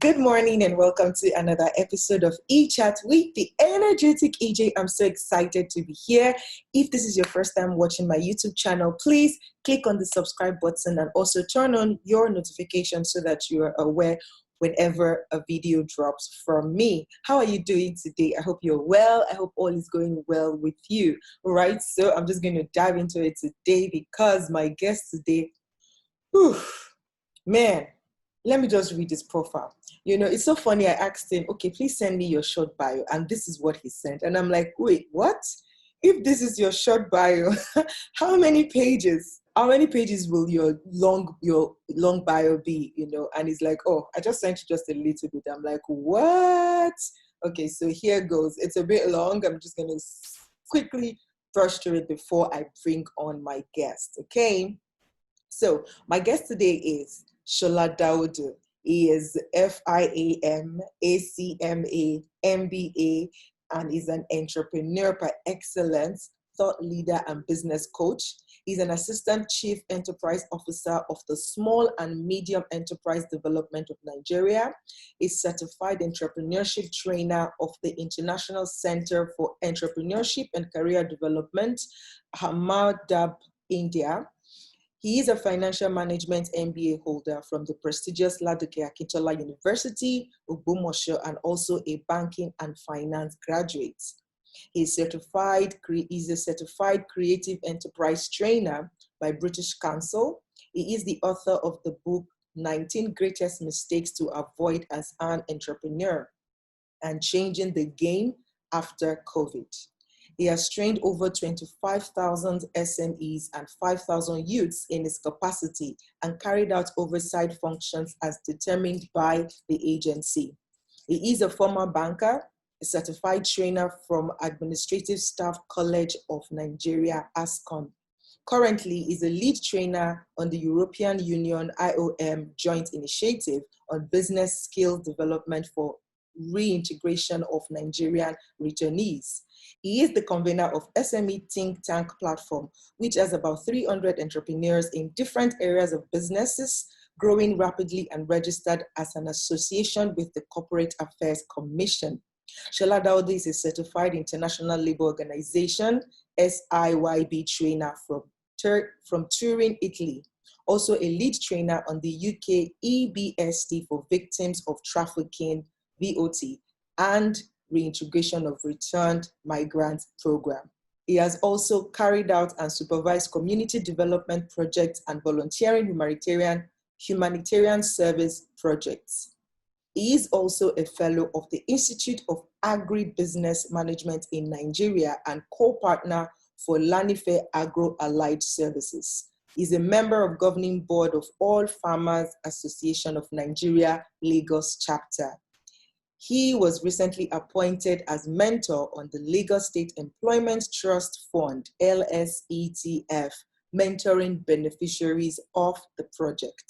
Good morning and welcome to another episode of eChat with the energetic EJ. I'm so excited to be here. If this is your first time watching my YouTube channel, please click on the subscribe button and also turn on your notifications so that you are aware whenever a video drops from me. How are you doing today? I hope you're well. I hope all is going well with you. All right, so I'm just going to dive into it today because my guest today, man, let me just read his profile. You know, it's so funny. I asked him, okay, please send me your short bio. And this is what he sent. And I'm like, wait, what? If this is your short bio, how many pages? How many pages will your long bio be? You know, and he's like, oh, I just sent you just a little bit. I'm like, what? Okay, so here goes. It's a bit long. I'm just gonna quickly brush through it before I bring on my guest. Okay. So my guest today is Akinsola Dawodu. He is FIAM, ACMA, MBA, and is an entrepreneur par excellence, thought leader, and business coach. He's an assistant chief enterprise officer of the Small and Medium Enterprise Development of Nigeria. He's certified entrepreneurship trainer of the International Center for Entrepreneurship and Career Development, Ahmedabad, India. He is a financial management MBA holder from the prestigious Akinsola University, Ogbomoso, and also a banking and finance graduate. He's a certified creative enterprise trainer by British Council. He is the author of the book 19 Greatest Mistakes to Avoid as an Entrepreneur and Changing the Game After COVID. He has trained over 25,000 SMEs and 5,000 youths in his capacity and carried out oversight functions as determined by the agency. He is a former banker, a certified trainer from Administrative Staff College of Nigeria, ASCON. Currently, he is a lead trainer on the European Union IOM Joint Initiative on Business Skills Development for Reintegration of Nigerian Returnees. He is the convener of SME Think Tank platform, which has about 300 entrepreneurs in different areas of businesses, growing rapidly and registered as an association with the Corporate Affairs Commission. Akinsola Dawodu is a certified International Labour Organization, SIYB trainer from Turin, Italy. Also a lead trainer on the UK EBST for Victims of Trafficking, VOT, and Reintegration of Returned Migrants Program. He has also carried out and supervised community development projects and volunteering humanitarian service projects. He is also a fellow of the Institute of Agribusiness Management in Nigeria and co-partner for Lanife Agro-Allied Services. He's a member of governing board of All Farmers Association of Nigeria, Lagos chapter. He was recently appointed as mentor on the Lagos State Employment Trust Fund, LSETF, mentoring beneficiaries of the project.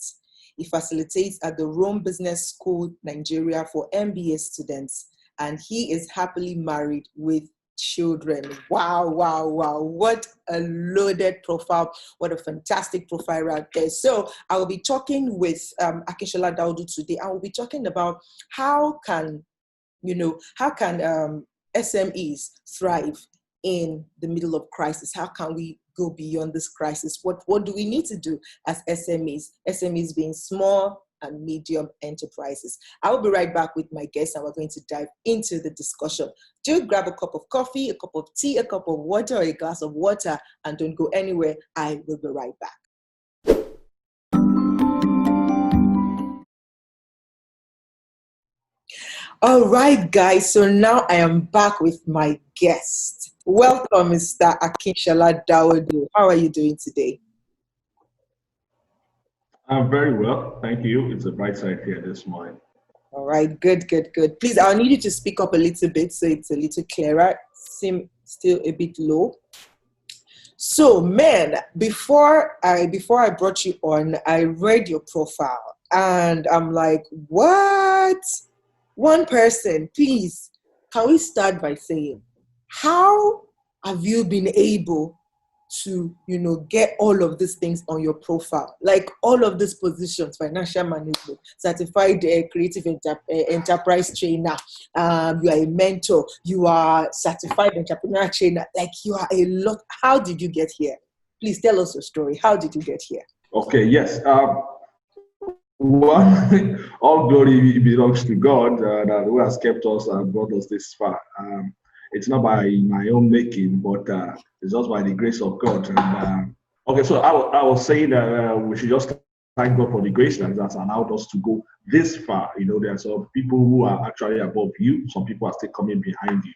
He facilitates at the Rome Business School, Nigeria for MBA students, and he is happily married with children. Wow, wow, wow. What a loaded profile. What a fantastic profile right there. So I will be talking with Akinsola Dawodu today. I will be talking about how can SMEs thrive in the middle of crisis? How can we go beyond this crisis? What do we need to do as SMEs? SMEs being small and medium enterprises. I will be right back with my guests and we're going to dive into the discussion. Do grab a cup of coffee, a cup of tea, a cup of water, or a glass of water, and don't go anywhere. I will be right back. All right, guys. So now I am back with my guest. Welcome, Mr. Akinsola Dawodu. How are you doing today? I'm very well, thank you. It's a bright side here this morning. All right, good. Please, I'll need you to speak up a little bit so it's a little clearer. Seem still a bit low. So, man, before I brought you on, I read your profile and I'm like, what? One person, please, can we start by saying, how have you been able to, get all of these things on your profile? Like all of these positions: financial management, certified creative enterprise trainer, you are a mentor, you are certified entrepreneur trainer. Like you are a lot. How did you get here? Please tell us your story. How did you get here? Okay, yes. One, all glory belongs to God, that who has kept us and brought us this far. It's not by my own making, but it's just by the grace of God. And okay, so I was saying that we should just thank God for the grace that has allowed us to go this far. There are some people who are actually above you. Some people are still coming behind you.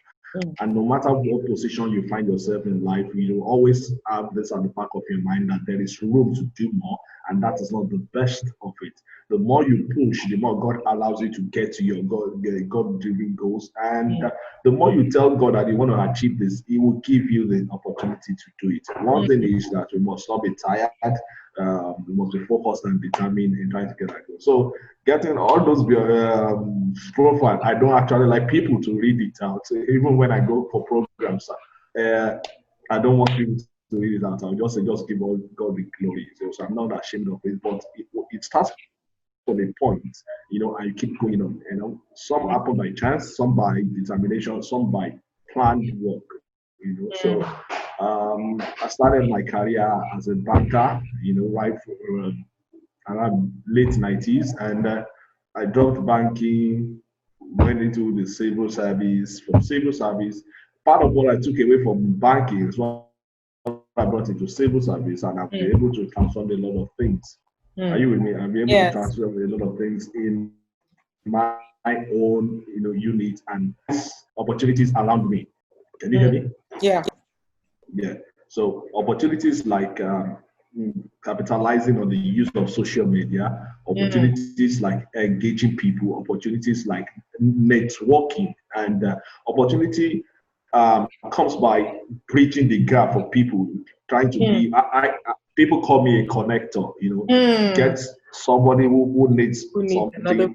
And no matter what position you find yourself in life, you always have this at the back of your mind that there is room to do more, and that is not the best of it. The more you push, the more God allows you to get to your God-driven goals. And the more you tell God that you want to achieve this, He will give you the opportunity to do it. One thing is that we must not be tired. We must be focused and determined in trying to get that goal. So getting all those profile, I don't actually like people to read it out. So even when I go for programs, I don't want people to read it out. I'll just say, just give all God the glory. So I'm not ashamed of it, but it starts from a point, and you keep going on. Some happen by chance, some by determination, some by planned work. So I started my career as a banker, right around late 90s, and I dropped banking, went into the civil service. From civil service, part of what I took away from banking is what I brought into civil service, and I've been able to transform a lot of things. Are you with me? I've been able to transform a lot of things in my own, unit and opportunities around me. Can you hear me? Yeah. Yeah. So opportunities like capitalizing on the use of social media, opportunities like engaging people, opportunities like networking, and opportunity comes by bridging the gap for people, trying to be. People call me a connector. Get somebody who needs something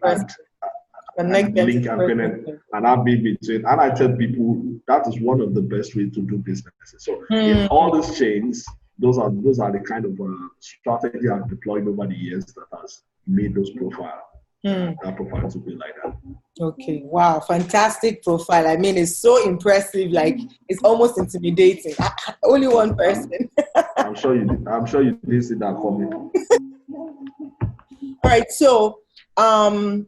and link and connect, and I'll be between. And I tell people that is one of the best ways to do businesses. So in all these chains, those are the kind of strategy I've deployed over the years that has made those that profile to be like that. Okay, wow, fantastic profile. I mean, it's so impressive. Like it's almost intimidating. Only one person. I'm sure you didn't see that coming. All right, so I'm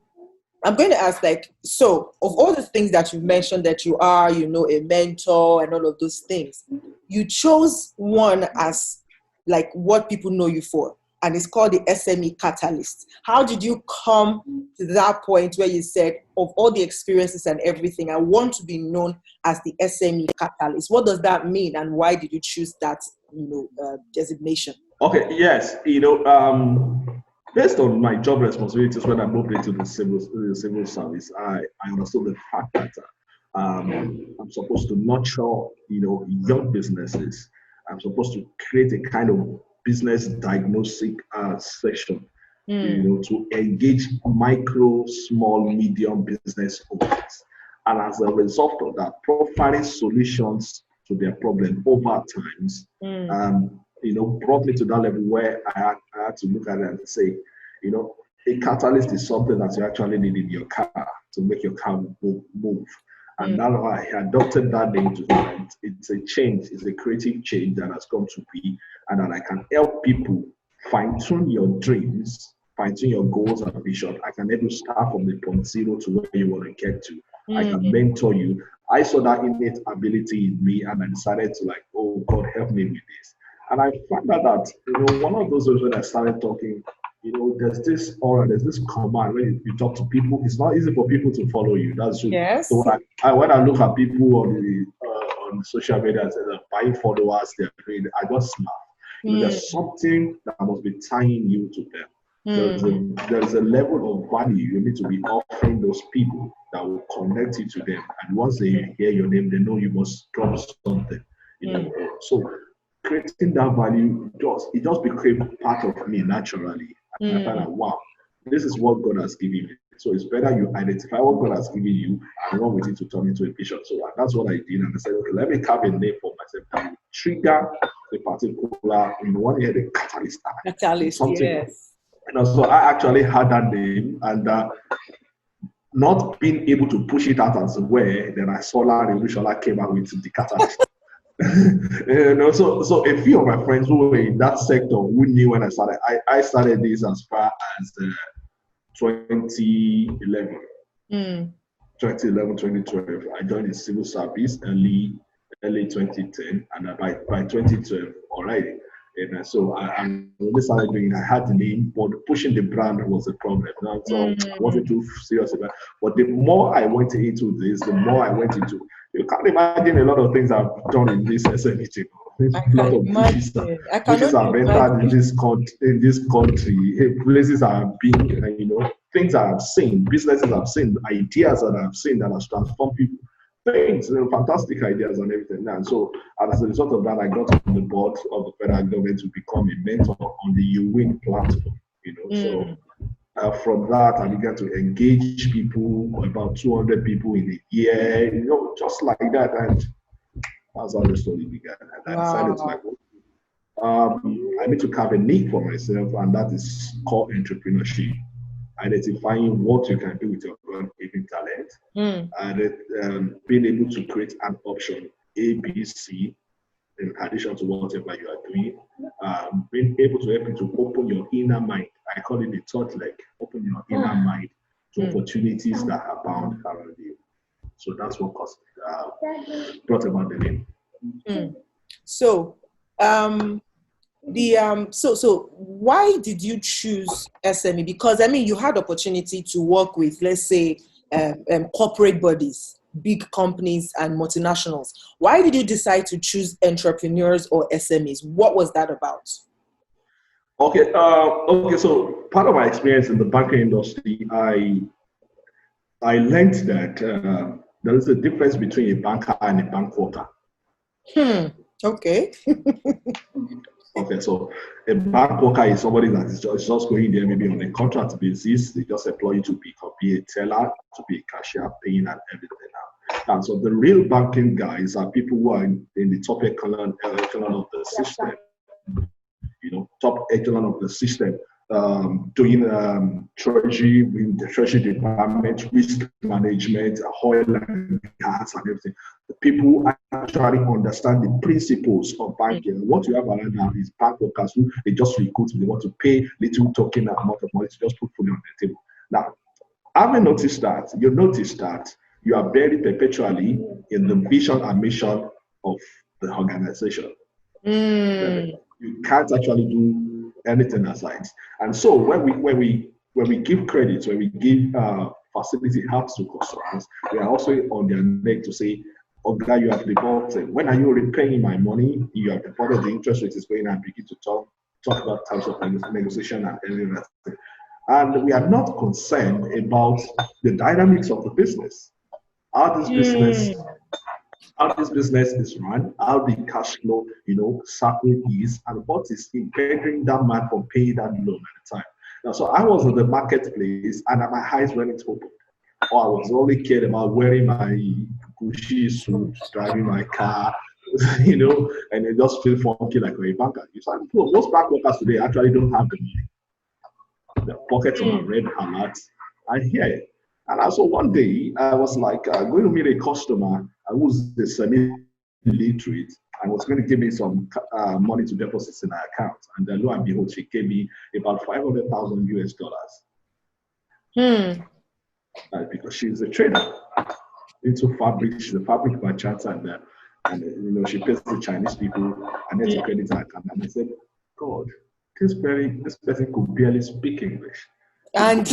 going to ask, so of all the things that you mentioned that you are, a mentor and all of those things, you chose one as like what people know you for, and it's called the SME Catalyst. How did you come to that point where you said, of all the experiences and everything, I want to be known as the SME Catalyst? What does that mean, and why did you choose that, designation? Okay, yes, based on my job responsibilities when I moved into the civil service, I understood the fact that I'm supposed to nurture, young businesses. I'm supposed to create a kind of business diagnostic section, to engage micro, small, medium business owners. And as a result of that, profiling solutions to their problem over times, brought me to that level where I had to look at it and say, a catalyst is something that you actually need in your car to make your car move. And that's why I adopted that name to that. It's a change, it's a creative change that has come to be, and that I can help people fine-tune your dreams, fine-tune your goals and vision. I can help you start from the point zero to where you want to get to. I can mentor you. I saw that innate ability in me, and I decided to oh God, help me with this. And I found out that, one of those ways when I started talking, there's this aura, there's this command when you talk to people. It's not easy for people to follow you. That's true. Yes. So when I look at people on social media and say they're buying followers, I just laugh. There's something that must be tying you to them. There's a level of value you need to be offering those people that will connect you to them. And once they hear your name, they know you must drop something. So creating that value, it just became part of me naturally. And I found out, wow, this is what God has given me. So it's better you identify what God has given you and run with it to turn into a vision. So that's what I did. And I said, okay, let me carve a name for myself that will trigger a particular, one year, the catalyst. Catalyst, something. yes. So I actually had that name, and not being able to push it out as well, then I saw Larry Lushola came out with the catalyst. So a few of my friends who were in that sector who knew when I started. I started this as far as 2011. 2011, 2012. I joined the civil service early 2010, and by 2012 already. And so I when we started doing it, I had the name, but pushing the brand was a problem. So I wasn't too serious about it. But the more I went into this, the more I went into, you can't imagine a lot of things I've done in this SME team. A lot of pushes I've entered in this country, places I've been, things I've seen, businesses I've seen, ideas that I've seen that has transformed people. Things, fantastic ideas and everything. And so as a result of that, I got on the board of the federal government to become a mentor on the UWIN platform. So from that, I began to engage people, about 200 people in a year, just like that. And that's how the story began. And I decided I need to carve a niche for myself, and that is called entrepreneurship. Identifying what you can do with your God-given talent, and being able to create an option A, B, C, in addition to whatever you are doing, being able to help you to open your inner mind. I call it the third leg. Open your inner mind to opportunities that are bound around you. So that's what brought about the name. So, so why did you choose SME? Because you had opportunity to work with, let's say, corporate bodies, big companies and multinationals. Why did you decide to choose entrepreneurs or SMEs? What was that about? Okay. So part of my experience in the banking industry, I learned that there is a difference between a banker and a bank worker. Okay. Okay, so a bank worker is somebody that is just going there maybe on a contract basis. They just employ you to be a teller, to be a cashier, paying and everything. And so the real banking guys are people who are in the top echelon of the system. Top echelon of the system, doing treasury, in the treasury department, risk management, oil and gas and everything. The people who actually understand the principles of banking. What you have around now is bank workers who they just recruit, they want to pay little token amount of money to just put food on the table. Now, having noticed that, you notice that you are buried perpetually in the vision and mission of the organization. You can't actually do anything aside. And so when we give credit, when we give facility helps to customers, we are also on their neck to say, okay, you have defaulted. When are you repaying my money? You have defaulted, the interest rate is going, and begin to talk about types of negotiation and everything. And we are not concerned about the dynamics of the business. How this business is run, how the cash flow, cycle is, and what is impeding that man from paying that loan at the time. Now, so I was in the marketplace and my eyes weren't open. Or I was only cared about wearing my Gucci suit, driving my car, and it just feel funky like a banker. Most bank workers today actually don't have the money. The pockets on a red alert. I hear it. And also one day, I was like going to meet a customer who's the semi-literate and was going to give me some money to deposit in her account. And then lo and behold, she gave me about $500,000 US. Because she's a trader into fabric. She's a fabric merchant, and she pays the Chinese people and then to credit her account. And I said, God, this person could barely speak English. And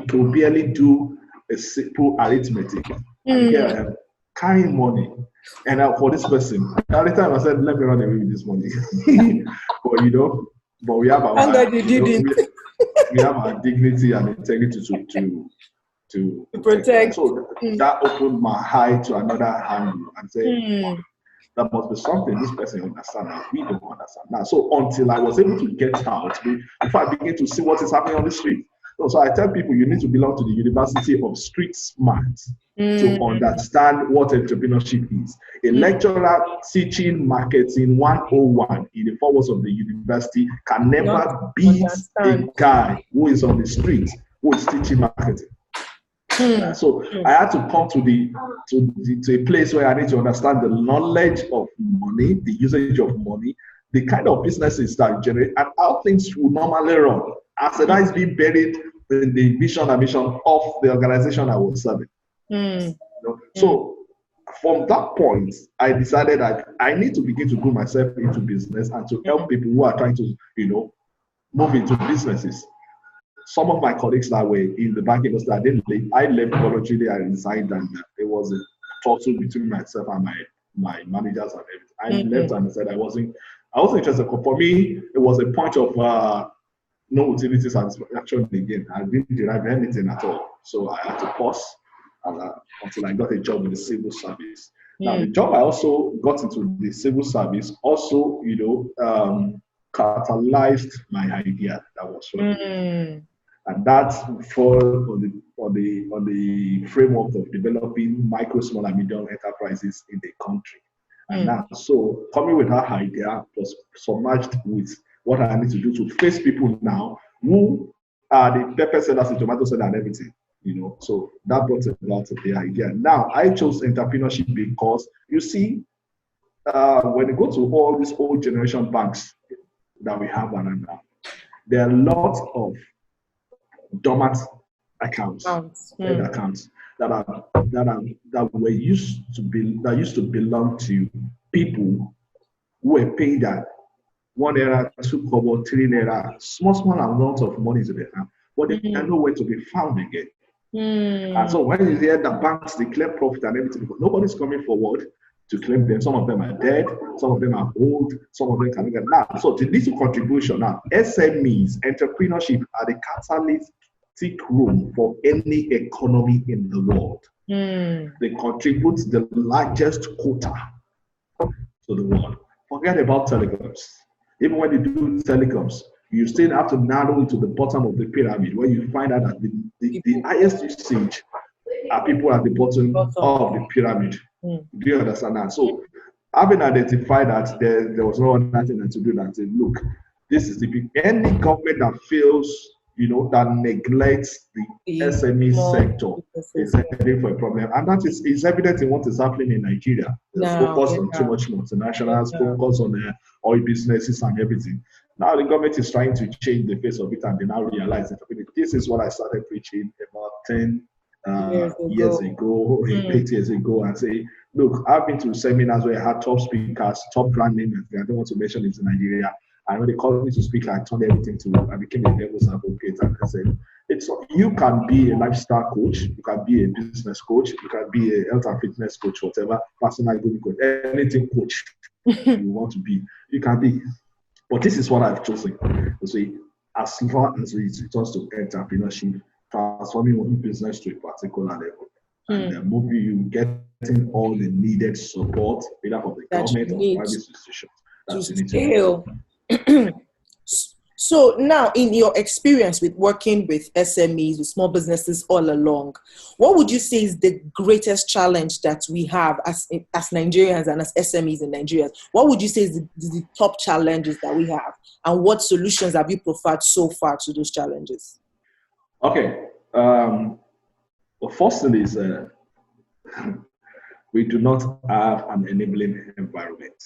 could barely do a simple arithmetic. And here I am carrying money. And for this person, at the time I said, let me run away with this money. but we have our we have our dignity and integrity to protect. So that opened my eye to another angle and said, there must be something this person understands that we don't understand now. So until I was able to get out, before I began to see what is happening on the street, So I tell people you need to belong to the University of Street Smart to understand what entrepreneurship is. A lecturer teaching marketing 101 in the 4 walls of the university can never beat a guy who is on the street who is teaching marketing. So I had to come to a place where I need to understand the knowledge of money, the usage of money, the kind of businesses that generate, and how things will normally run. As that is being buried in the vision and mission of the organization I was serving. So from that point, I decided that I need to begin to grow myself into business and to help people who are trying to, move into businesses. Some of my colleagues that were in the banking industry, I left voluntarily, I resigned, and there was a tussle between myself and my managers and everything. I left and said I wasn't interested. For me, it was a point of no utility satisfaction again. I didn't derive anything at all. So I had to pause until I got a job in the civil service. Now, the job I also got into the civil service also, catalyzed my idea that was working. And that's for the framework of developing micro, small, and medium enterprises in the country. And now, so coming with that idea was submerged with what I need to do to face people now who are the pepper sellers, the tomato seller, and everything. So that brought about the idea. Now I chose entrepreneurship because you see, when you go to all these old generation banks that we have around now, there are lots of dormant accounts, accounts that used to belong to people who were paid that 1 naira, 2 kobo, 3 naira, small amounts of money to the account, but they are nowhere to be found again. And so when you hear the banks declare profit and everything, nobody's coming forward to claim them. Some of them are dead, some of them are old, some of them can get now. So the little contribution now, SMEs, entrepreneurship are the catalytic role for any economy in the world. They contribute the largest quota to the world. Forget about telecoms. Even when you do telecoms, you still have to narrow it to the bottom of the pyramid, where you find out that the highest usage are people at the bottom of the pyramid. Do you understand that? So having identified that there was no other thing to do than to look, this is any government that fails, that neglects the SME sector is heading for a problem. And that is evident in what is happening in Nigeria. There's focus on too much multinationals, focus on oil businesses and everything. Now the government is trying to change the face of it, and they now realize that this is what I started preaching about 10 years ago, 8 years ago, and say, look, I've been to seminars where I had top speakers, top brand names. I don't want to mention it in Nigeria. And when they called me to speak, I turned everything I became a devil's advocate, and I said, you can be a lifestyle coach, you can be a business coach, you can be a health and fitness coach, whatever, personal coach, anything coach you want to be, you can be. But this is what I've chosen. So as far as it returns to entrepreneurship, transforming one business to a particular level, and then moving you getting all the needed support, either from the government or private institutions. To scale. So now, in your experience with working with SMEs, with small businesses all along, what would you say is the greatest challenge that we have as Nigerians and as SMEs in Nigeria? What would you say is the top challenges that we have, and what solutions have you preferred so far to those challenges? Okay. The first thing is we do not have an enabling environment.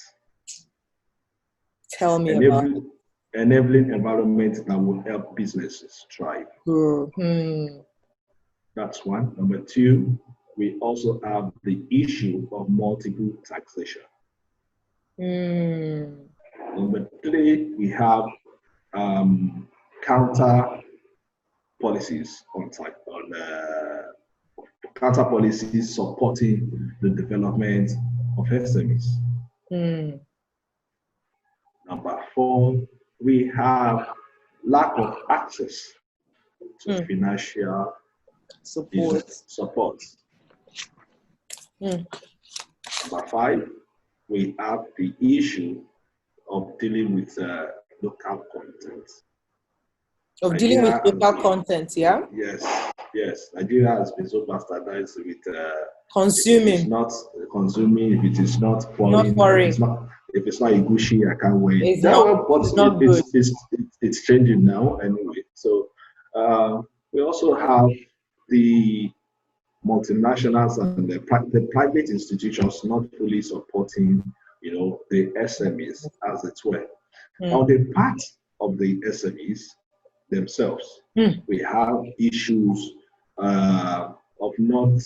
Tell me about it. Enabling environment that will help businesses thrive. That's one. Number two, we also have the issue of multiple taxation. Number three, we have counter policies counter policies supporting the development of SMEs. Number four, we have lack of access to financial support. Number five, we have the issue of dealing with local content. Of dealing with Nigeria has local been, content, yeah? yes, Nigeria has been so bastardized with if it is Consuming, not consuming, if it is not not pouring, foreign. if it's not a Gucci, I can't wait. It's That not, well, but it's not good. it's changing now anyway. So we also have the multinationals and the private institutions not fully supporting, the SMEs as it were. On Mm. the part of the SMEs themselves, Mm. we have issues of not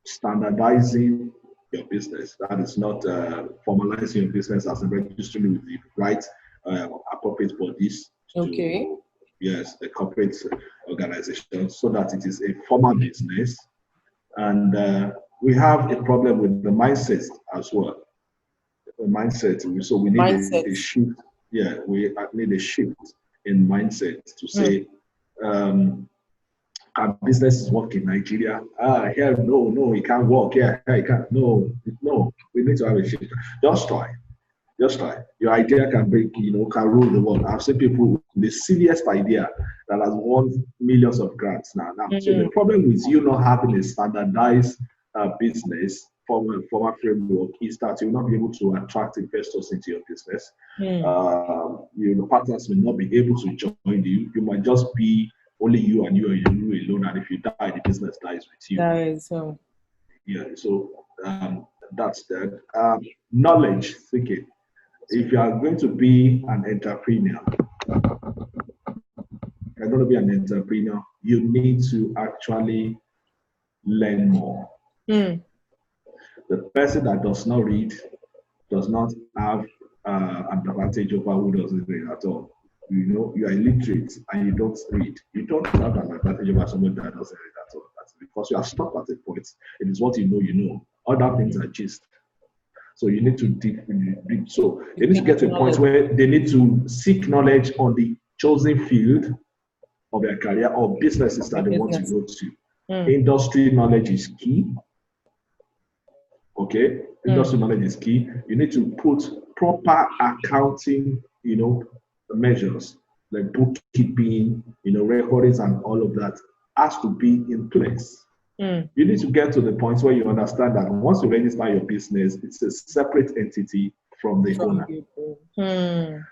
standardizing your business. That is not formalizing your business as a registry with the right appropriate bodies Okay. to, yes, the corporate organization, so that it is a formal business. And we have a problem with the mindset as well. The mindset. So we need Mindset. a shift. Yeah, we need a shift in mindset to Mm. say, our business is work in Nigeria. Here, no, it can't work. Yeah, it can't. No, we need to have a shift. Just try. Just try. Your idea can break, can rule the world. I've seen people with the silliest idea that has won millions of grants now. So the Mm. problem with you not having a standardized business formal framework is that you'll not be able to attract investors into your business. Mm. Partners may not be able to join you. You might just be only you and you alone. And if you die, the business dies with you. That is so. Yeah. So that's that. Knowledge seeking. If you are going to be an entrepreneur, you need to actually learn more. Mm. The person that does not read does not have an advantage over who doesn't read at all. You are illiterate and you don't read. You don't have an advantage over someone that doesn't read at all. That's because you are stuck at a point. It is what you know. Other things are just. So you need to dig. So they need to get to a point where they need to seek knowledge on the chosen field of their career or businesses that they want to go to. Mm. Industry knowledge is key. Okay, industry knowledge is key. You need to put proper accounting, measures like bookkeeping, recordings and all of that has to be in place. Mm. You need to get to the point where you understand that once you register your business, it's a separate entity from the owner. Mm.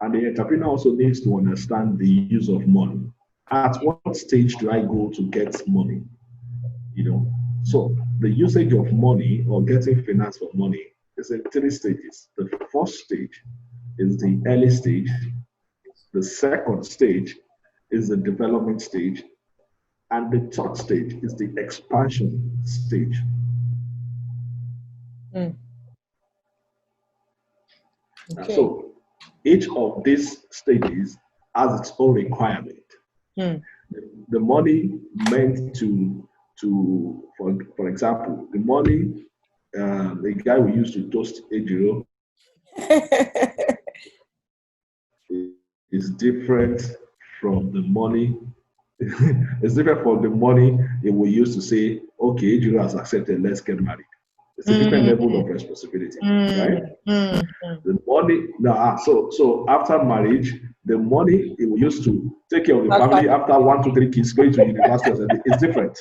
And the entrepreneur also needs to understand the use of money. At what stage do I go to get money? So the usage of money or getting finance for money is in 3 stages. The first stage is the early stage. The second stage is the development stage. And the third stage is the expansion stage. Mm. Okay. So each of these stages has its own requirement. Mm. The money meant for example, the money the guy we used to toast Ejiro is different from the money. It's different from the money it we used to say, okay, Ejiro has accepted, let's get married. It's a different level of responsibility, right? The money, so after marriage, the money it we used to take care of the family after 1, 2, 3 kids going to university is different.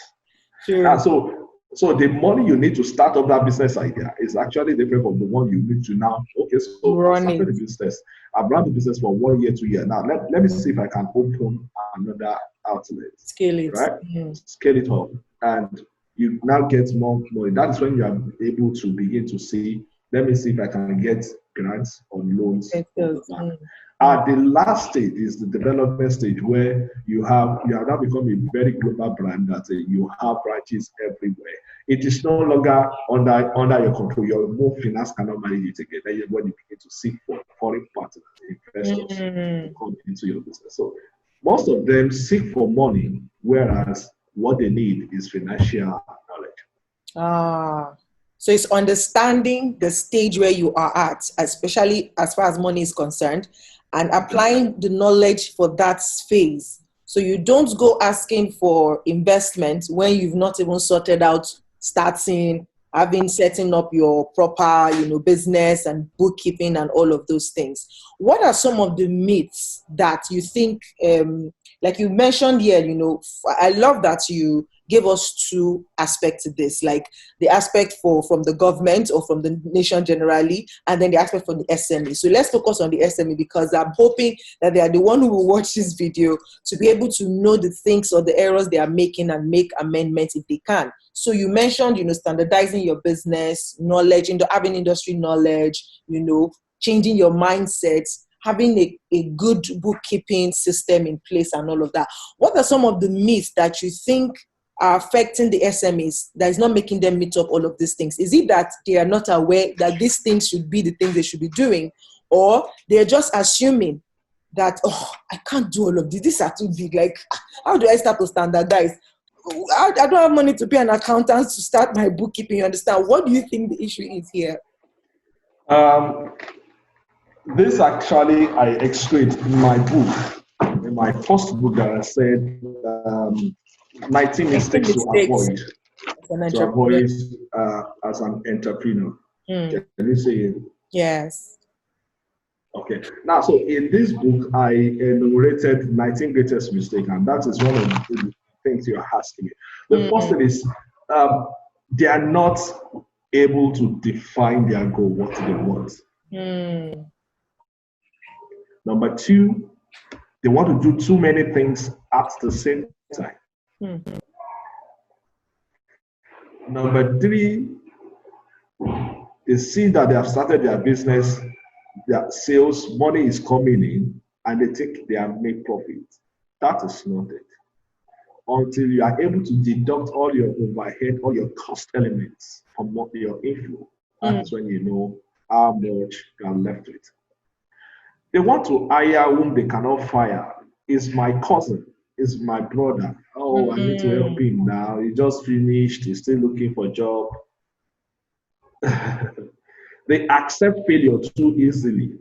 So the money you need to start up that business idea is actually different from the one you need to now. Okay, so I started the business. I've run the business for 1 year, 2 years. Now let me see if I can open another outlet. Scale it. Right? Scale it up. And you now get more money. That is when you are able to begin to see, let me see if I can get grants or loans from the bank. The last stage is the development stage where you have now become a very global brand that you have branches everywhere. It is no longer under your control. Your more finance cannot manage it again. Then when you begin to seek for foreign partners, investors to come into your business. So most of them seek for money, whereas what they need is financial knowledge. So it's understanding the stage where you are at, especially as far as money is concerned, and applying the knowledge for that phase. So you don't go asking for investment when you've not even sorted out starting, having setting up your proper, business and bookkeeping and all of those things. What are some of the myths that you think, like you mentioned here, I love that you gave us two aspects to this, like the aspect from the government or from the nation generally, and then the aspect from the SME. So let's focus on the SME, because I'm hoping that they are the one who will watch this video to be able to know the things or the errors they are making and make amendments if they can. So you mentioned, standardizing your business, knowledge, having industry knowledge, changing your mindset, having a good bookkeeping system in place and all of that. What are some of the myths that you think are affecting the SMEs that is not making them meet up all of these things? Is it that they are not aware that these things should be the things they should be doing, or they're just assuming that, oh, I can't do all of this, these are too big, like, how do I start to standardize? I don't have money to pay an accountant to start my bookkeeping, you understand? What do you think the issue is here? This actually I explained in my book, in my first book, that I said 19 mistakes to avoid as an entrepreneur. Can you say it? Yes. Okay. Now, so in this book, I enumerated 19 greatest mistakes, and that is one of the things you're asking me. The first thing is they are not able to define their goal, what they want. Number two, they want to do too many things at the same time. Number three, they see that they have started their business, their sales, money is coming in, and they think they have made profit. That is not it. Until you are able to deduct all your overhead, all your cost elements from your inflow, that's when you know how much you are left with. They want to hire whom they cannot fire. Is my cousin, is my brother. Oh, I need to help him now. He just finished, he's still looking for a job. They accept failure too easily,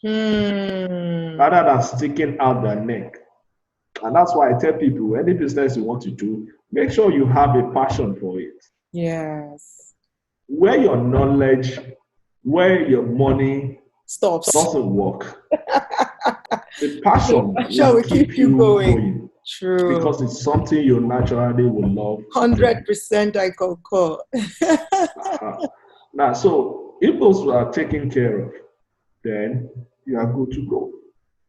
rather than sticking out their neck. And that's why I tell people, any business you want to do, make sure you have a passion for it. Yes. Where your knowledge, where your money doesn't work, the passion will keep you going. True. Because it's something you naturally will love. 100% I concur. Now, so if those are taken care of, then you are good to go.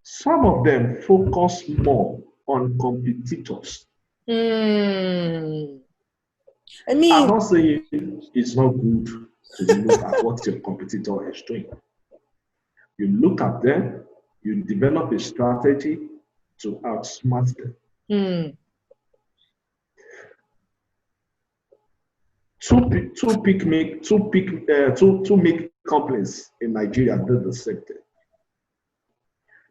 Some of them focus more on competitors. I'm not saying it's not good to look at what your competitor is doing. You look at them, you develop a strategy to outsmart them. Two big companies in Nigeria did the same thing.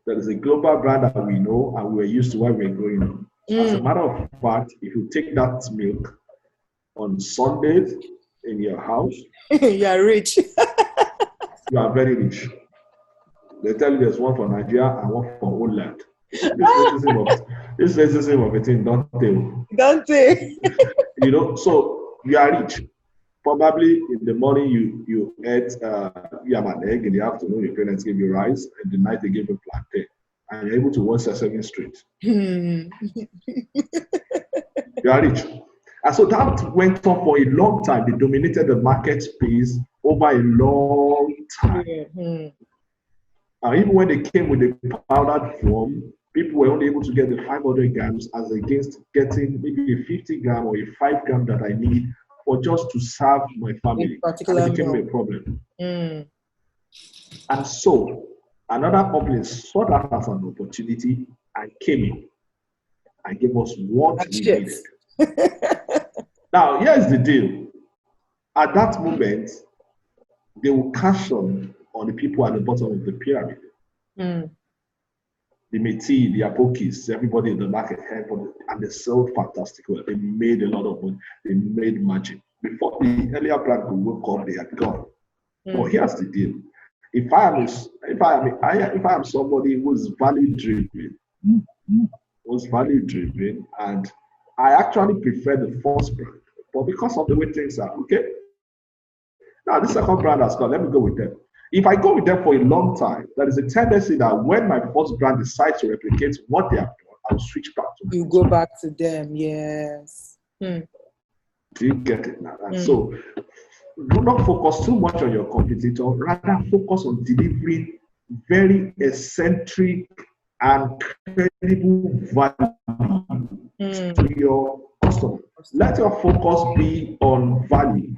There is a global brand that we know and we're used to while we're growing up. As a matter of fact, if you take that milk on Sundays in your house, you are rich. You are very rich. They tell you there's one for Nigeria and one for Holland. This racism of a thing, don't they? Don't they? So you are rich. Probably in the morning you ate yam and egg, in the afternoon your parents gave you rice, and the night they gave you plantain, and you're able to watch Sesame Street. You are rich. And so that went on for a long time. They dominated the market space over a long time. Even when they came with the powdered form, people were only able to get the 500 grams as against getting maybe a 50 gram or a 5 gram that I need or just to serve my family. And it became a problem. And so another company saw that as an opportunity and came in and gave us what we needed. Now, here's the deal. At that moment, they will cash on the people at the bottom of the pyramid. The Métis, the Apokis, everybody in the market, and they sold fantastic well. They made a lot of money. They made magic. Before the earlier brand could wake up, they had gone. But here's the deal: if I am somebody who's value driven, and I actually prefer the first brand, but because of the way things are, okay, Now, this second brand has come, let me go with them. If I go with them for a long time, there is a tendency that when my first brand decides to replicate what they have done, I'll switch back to You go back to them, yes. Do you get it now? And so do not focus too much on your competitor, rather focus on delivering very eccentric and credible value to your customer. Let your focus be on value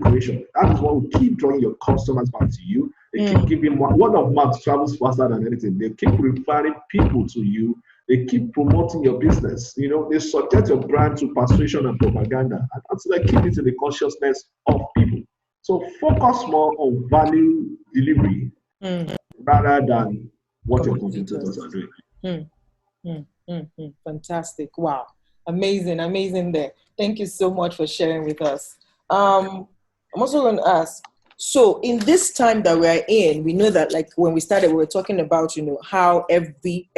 creation. That is what will keep drawing your customers back to you. They keep giving word of mouth travels faster than anything. They keep referring people to you. They keep promoting your business. You know, they subject your brand to persuasion and propaganda. And that's like keep it in the consciousness of people. So focus more on value delivery rather than what your competitors are doing. Fantastic. Wow. Amazing there. Thank you so much for sharing with us. I'm also going to ask, so in this time that we're in, we know that like when we started, we were talking about, you know, how every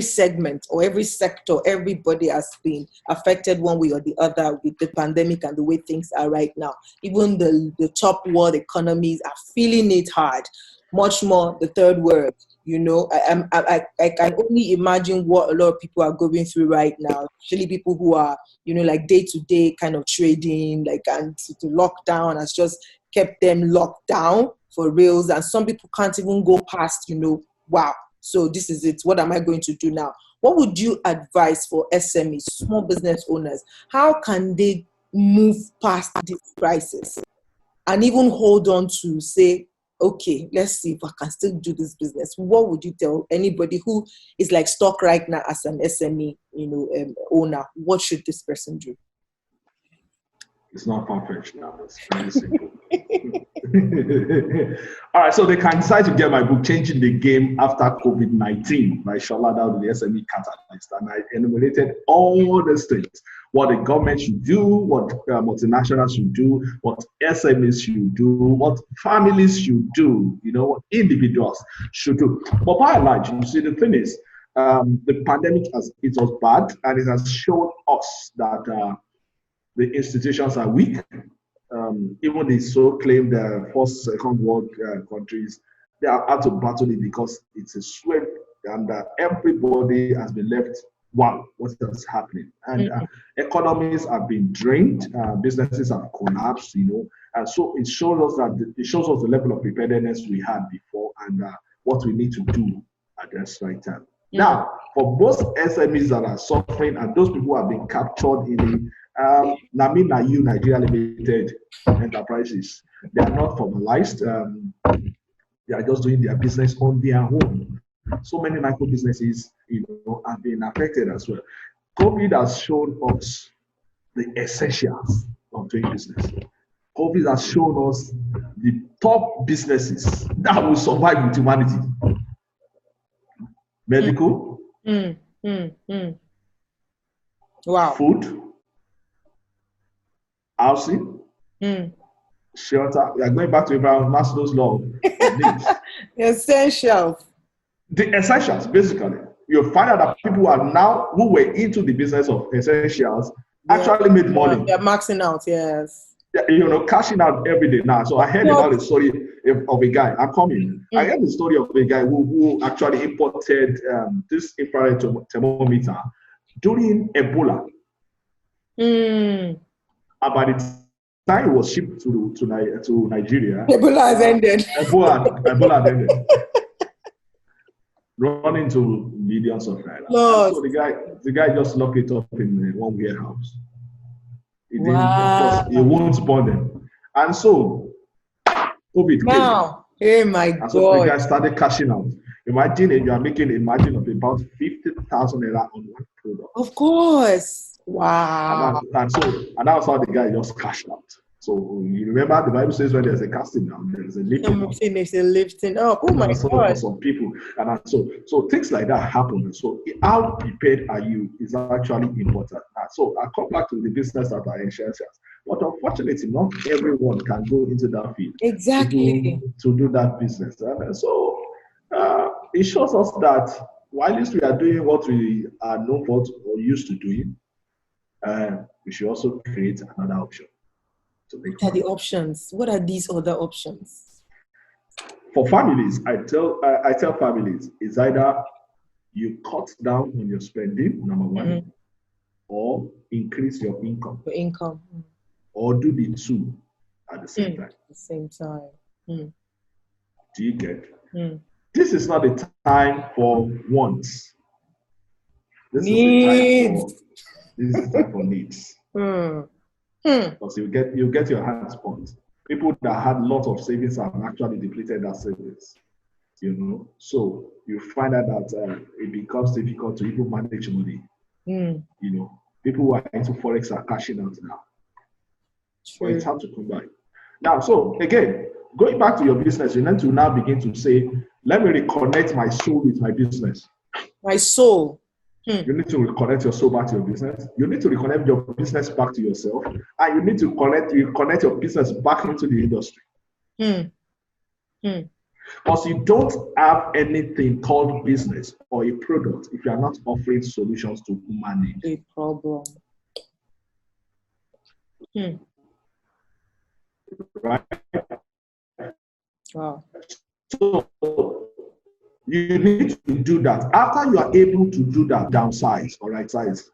segment or every sector, everybody has been affected one way or the other with the pandemic and the way things are right now. Even the top world economies are feeling it hard, much more the third world. You know, I can only imagine what a lot of people are going through right now, especially people who are, you know, like day-to-day kind of trading, like, and the lockdown has just kept them locked down for reals. And some people can't even go past, you know, wow, so this is it. What am I going to do now? What would you advise for SMEs, small business owners? How can they move past this crisis and even hold on to say, okay, let's see if I can still do this business? What would you tell anybody who is like stuck right now as an SME, you know, owner? What should this person do? It's not perfect now. It's very simple. All right, so they can decide to get my book, Changing the Game After COVID-19 by Akinsola Dawodu, the SME Catalyst. And I enumerated all these things: what the government should do, what multinationals should do, what SMEs should do, what families should do, you know, what individuals should do. But by and large, you see, the thing is, the pandemic it was bad, and it has shown us that the institutions are weak. Even the so-claimed first, second world countries, they have had to battle it because it's a sweat, and everybody has been left, wow, what is happening? And economies have been drained, businesses have collapsed, you know, and so it shows us the level of preparedness we had before and what we need to do at this right time. Now, for most SMEs that are suffering and those people who have been captured in the Nigeria Limited enterprises, they are not formalized. They are just doing their business on their own. So many micro businesses, you know, have been affected as well. COVID has shown us the essentials of doing business. COVID has shown us the top businesses that will survive with humanity. Medical, Wow. food, housing, shelter. We are going back to Abraham Maslow's law of needs. Essentials. The essentials, basically. You'll find out that people are now, who were into the business of essentials, actually made money. They're maxing out, yes. You know, cashing out every day now. So I heard about the story of a guy. I'm coming. I heard the story of a guy who actually imported this infrared thermometer during Ebola. And by the time it was shipped to Nigeria, Ebola has ended. Ebola has ended. Running to millions of naira. So the guy just locked it up in one warehouse. Of course, he won't burn them. And so COVID came. Hey my God. And so the guy started cashing out. Imagine if you are making a margin of about 50,000 naira on one product. Of course. Wow. And that was how the guy just cashed out. So you remember the Bible says when there's a casting down, there's a lifting up. There's a lifting up. Oh my God. Some people. And so things like that happen. So how prepared are you is actually important. So I come back to the business that are essentials. But unfortunately, not everyone can go into that field. Exactly. To do that business. And so it shows us that while we are doing what we are known for or used to doing, we should also create another option. to make What are money. the options? What are these other options? For families, I tell families, it's either you cut down on your spending, number one, or increase your income, Your income. or do the two at the same time. At the same time. Do you get? This is not the time for wants. This is the time for needs. Because you get your hands pumped. People that had lots of savings have actually depleted their savings. So you find out that it becomes difficult to even manage money. People who are into forex are cashing out now. But it's hard to come by. Now, so again, going back to your business, you need to now begin to say, let me reconnect my soul with my business. My soul. You need to reconnect your soul back to your business. You need to reconnect your business back to yourself. And you need to connect your business back into the industry. Because you don't have anything called business or a product if you are not offering solutions to human need. A problem. Right? Wow. So you need to do that. After you are able to do that, downsize or right size.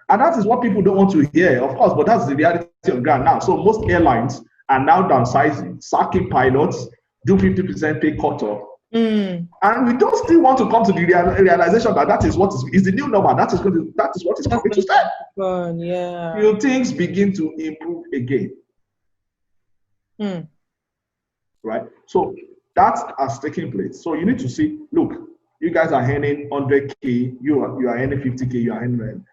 And that is what people don't want to hear, of course, but that's the reality on ground now. So most airlines are now downsizing, sacking pilots, do 50% pay cut off. And we don't still want to come to the realization that is what is the new normal. That is what is coming to stay. Yeah. Till things begin to improve again. Right? So that has taken place. So you need to see, look, you guys are earning 100K, you are earning 50K, you are earning.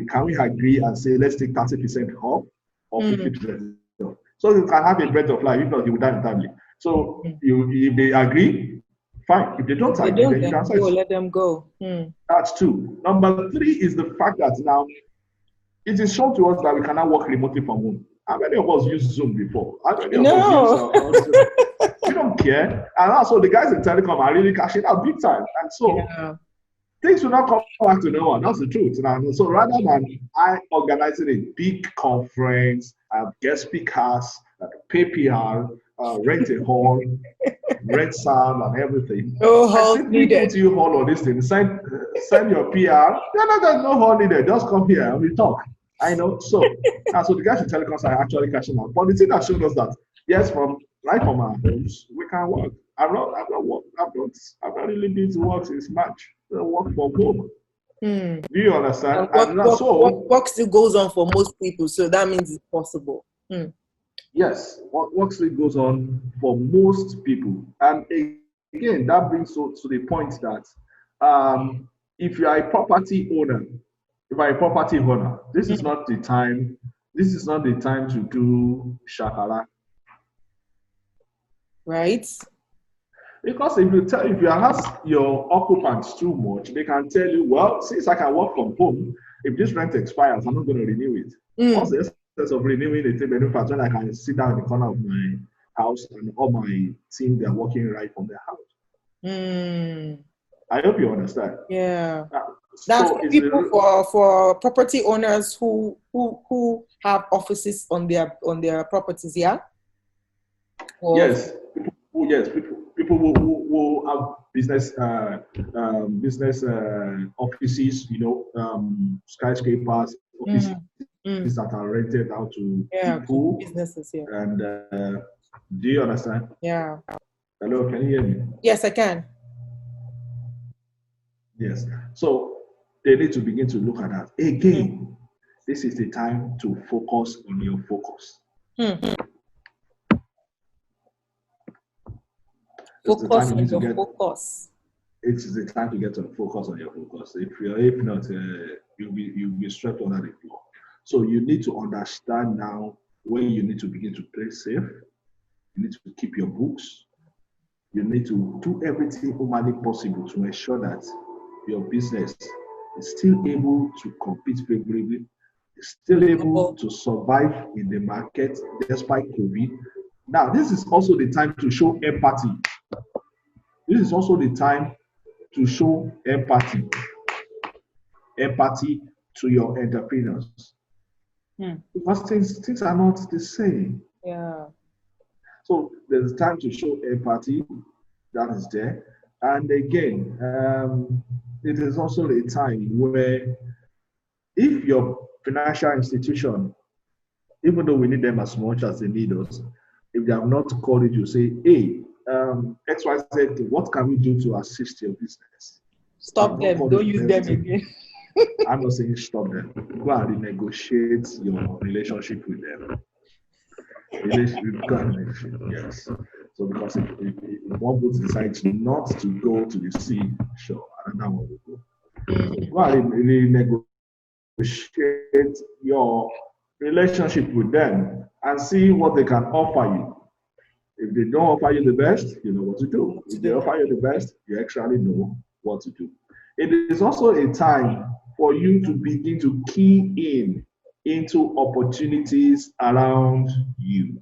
Can we agree and say, let's take 30% off or 50% off? So you can have a breath of life, if not, you will die entirely. So if they agree, fine. If they don't agree, then you can say, let them go. That's two. Number three is the fact that now it is shown to us that we cannot work remotely from home. How many of us used Zoom before? How many of us use we don't care. And also the guys in telecom are really cashing out big time. And so things will not come back to no one. That's the truth. And so rather than organizing a big conference, guest speakers, pay PR, rent a hall, rent sound and everything. No hall needed. Put you hall on this thing. Send your PR. There's no hall needed. Just come here and we talk. I know. So the guys in telecoms are actually cashing out. But the thing that showed us that yes, from our homes, we can work. I've not really been to work since March. I work from home. Do you understand? Work still goes on for most people, so that means it's possible. Yes, work still goes on for most people. And again, that brings us to the point that if you are a property owner, this is not the time. This is not the time to do shakara. Right? Because if you ask your occupants too much, they can tell you, well, since I can work from home, if this rent expires, I'm not going to renew it. What's the essence of renewing a 3-bedroom flat when I can sit down in the corner of my house and all my team, they're working right from their house? I hope you understand. Yeah. That's for people for property owners who have offices on their properties, yeah? Yes. People who have business offices, skyscrapers, offices that are rented out to people. Businesses, yeah. And do you understand? Yeah. Hello, can you hear me? Yes, I can. Yes. So they need to begin to look at that. Again, this is the time to focus on your focus. Focus on your focus. It is the time to get to focus on your focus. If not, you'll be swept under the floor. So you need to understand now when you need to begin to play safe. You need to keep your books. You need to do everything humanly possible to ensure that your business is still able to compete favorably, is still able to survive in the market despite COVID. Now, this is also the time to show empathy. This is also the time to show empathy to your entrepreneurs. because things are not the same. Yeah. So there's time to show empathy, that is there. And again, it is also a time where if your financial institution, even though we need them as much as they need us, if they have not called you, say, hey, XYZ, what can we do to assist your business? Stop them. Don't use them again. I'm not saying stop them. Go and renegotiate your relationship with them. Yes. So because if one boat decides not to go to the sea, sure, another one will go. So go and renegotiate your relationship with them and see what they can offer you. If they don't offer you the best, you know what to do. If they offer you the best, you actually know what to do. It is also a time for you to begin to key in into opportunities around you.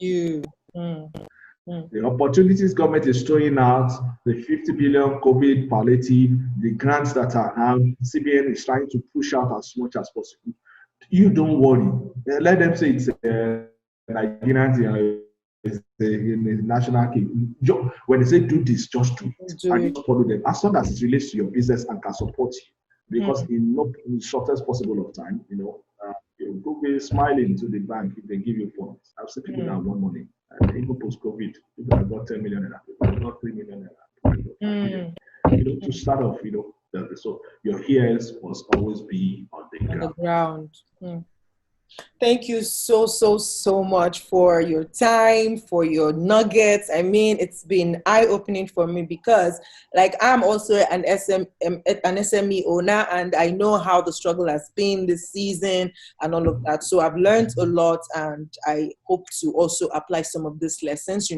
The opportunities government is throwing out, the 50 billion COVID palliative, the grants that are out, CBN is trying to push out as much as possible. You don't worry. Let them say it's Nigerian, it's the national king. When they say do this, just do it. And just follow them. As long as it relates to your business and can support you. Because in the shortest possible of time, you'll be smiling to the bank if they give you funds. I've seen people that want money. And even post-COVID, people have got 10 million and people have got 3 million to start off, so your ears must always be on the ground. Thank you so much for your time, for your nuggets. I mean, it's been eye-opening for me because, like, I'm also an SME owner, and I know how the struggle has been this season and all of that. So I've learned a lot, and I hope to also apply some of these lessons,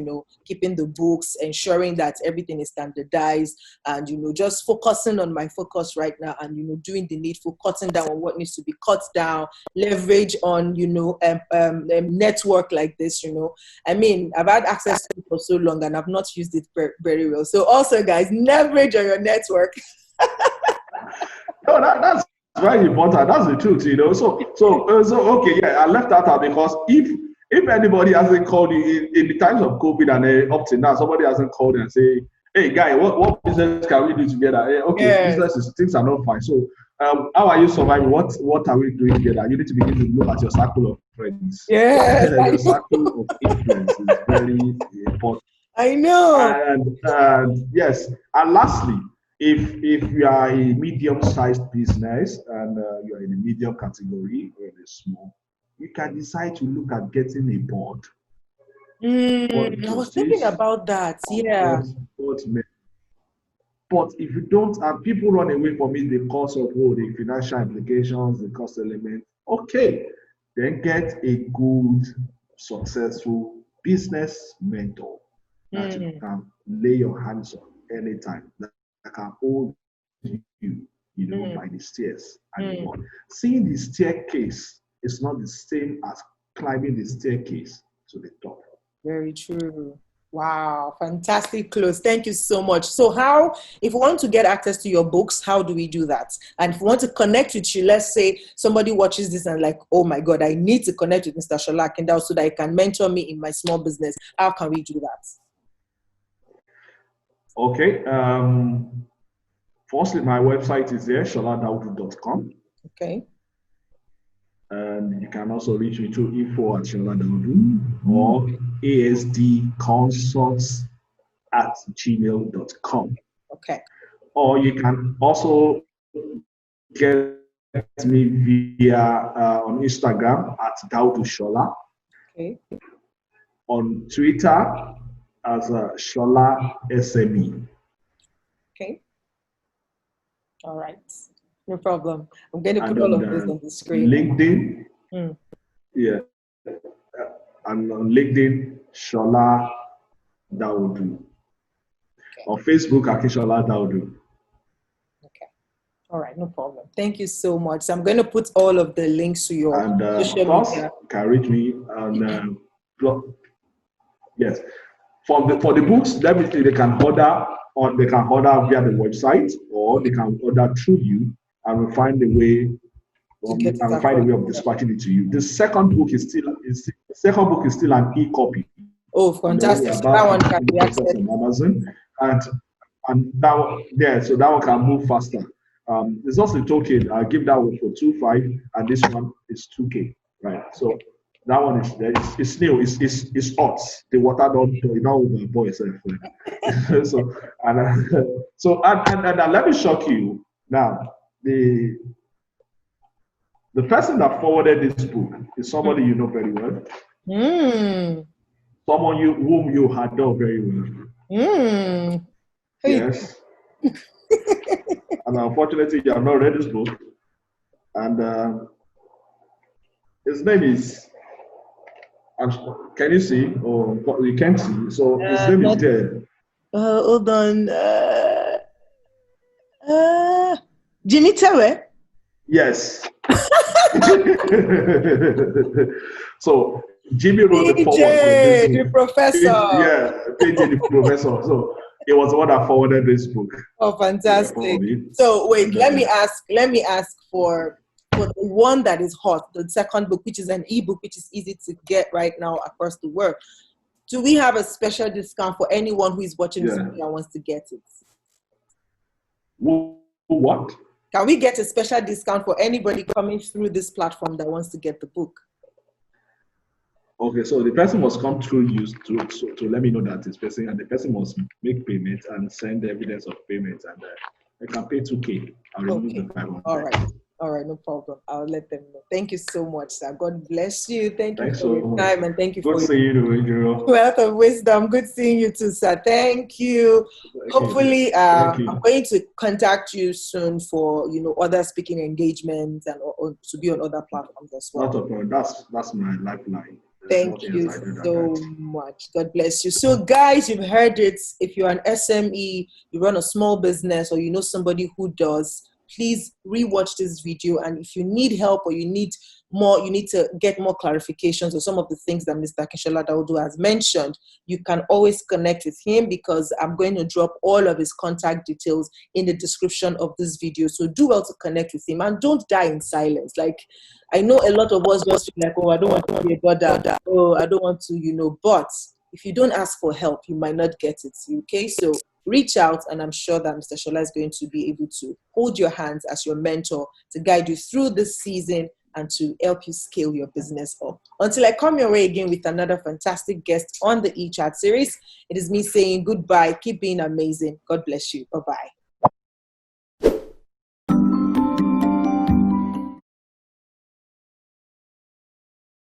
keeping the books, ensuring that everything is standardized, and, just focusing on my focus right now and, doing the needful, cutting down on what needs to be cut down, leverage on network like this. I mean, I've had access to it for so long and I've not used it very well. So also, guys, leverage on your network. No, that's very important. That's the truth. So okay, yeah, I left that out because if anybody hasn't called you in the times of COVID and up to now, somebody hasn't called you and say, hey guy, what business can we do together? Hey, okay, businesses, things are not fine. So how are you surviving? What are we doing together? You need to begin to look at your circle of friends. Yeah. Your circle of influence is very important. I know. And yes, and lastly, if you are a medium-sized business and you are in a medium category or in a small, you can decide to look at getting a board. I was thinking about that. Yeah. But if you don't, and people run away from it because of the financial implications, the cost element, okay, then get a good, successful business mentor that you can lay your hands on anytime, that can hold you, by the stairs. And seeing the staircase is not the same as climbing the staircase to the top. Very true. Wow, fantastic close. Thank you so much. So if we want to get access to your books, how do we do that? And if we want to connect with you, let's say somebody watches this and like, oh my God, I need to connect with Mr. Shola Akindawo so that he can mentor me in my small business. How can we do that? Okay. Firstly, my website is there, sholadawdu.com. Okay. And you can also reach me through info@sholadawdu or asdconsults@gmail.com. Okay. Or you can also get me via on Instagram @dawdushola. Okay. On Twitter as Shola SME. Okay. All right. No problem. I'm going to put all of this on the screen. LinkedIn. Yeah. And on LinkedIn, Shola Dawodu. Okay. On Facebook, Akinsola Dawodu. Okay. All right. No problem. Thank you so much. So I'm going to put all of the links to your social media. You can reach me on yes. For the books, definitely they can order via the website or they can order through you. And we'll find a way get it I will find a way of across. dispatching it to you. The second book is still an e-copy. Oh, And fantastic. we're So that about one to can in the be process accessed. on Amazon, and that one, yeah, so that one can move faster. There's also a token. I'll give that one for 2.5, and this one is 2K, right? So that one is it's new. It's hot. The water don't over boy itself. So and let me shock you now. The person that forwarded this book is somebody you know very well. Someone whom you adore very well. Yes. And unfortunately, you have not read this book. And his name is. Can you see? Or you can't see. So his name is there. Hold on. Jimmy Tewe? Yes. So Jimmy wrote the forward for this book. The professor. Yeah, PJ the professor. So it was the one that forwarded this book. Oh, fantastic! So wait, let me ask for the one that is hot, the second book, which is an ebook, which is easy to get right now across the world. Do we have a special discount for anyone who is watching this video and wants to get it? What? Can we get a special discount for anybody coming through this platform that wants to get the book? Okay, so the person must come through you to let me know that it's person, and the person must make payment and send evidence of payment, and they can pay 2K. I'll remove the 500. All right, no problem. I'll let them know. Thank you so much, sir. God bless you. Thank you for your time, and thank you for your wealth of wisdom. Good seeing you too, sir. Thank you. Hopefully, I'm going to contact you soon for other speaking engagements and or to be on other platforms as well. Not a problem. That's my lifeline. Thank you so much. God bless you. So guys, you've heard it. If you're an SME, you run a small business, or you know somebody who does, please rewatch this video. And if you need help or you need to get more clarifications on some of the things that Mr. Akinsola Dawodu has mentioned, you can always connect with him, because I'm going to drop all of his contact details in the description of this video. So do well to connect with him, and don't die in silence. Like, I know a lot of us just feel like, oh, I don't want to be a bother. Oh, I don't want to, but if you don't ask for help, you might not get it. Okay, so reach out, and I'm sure that Mr. Shola is going to be able to hold your hands as your mentor to guide you through this season and to help you scale your business up. Until I come your way again with another fantastic guest on the eChat series, it is me saying goodbye. Keep being amazing. God bless you. Bye-bye.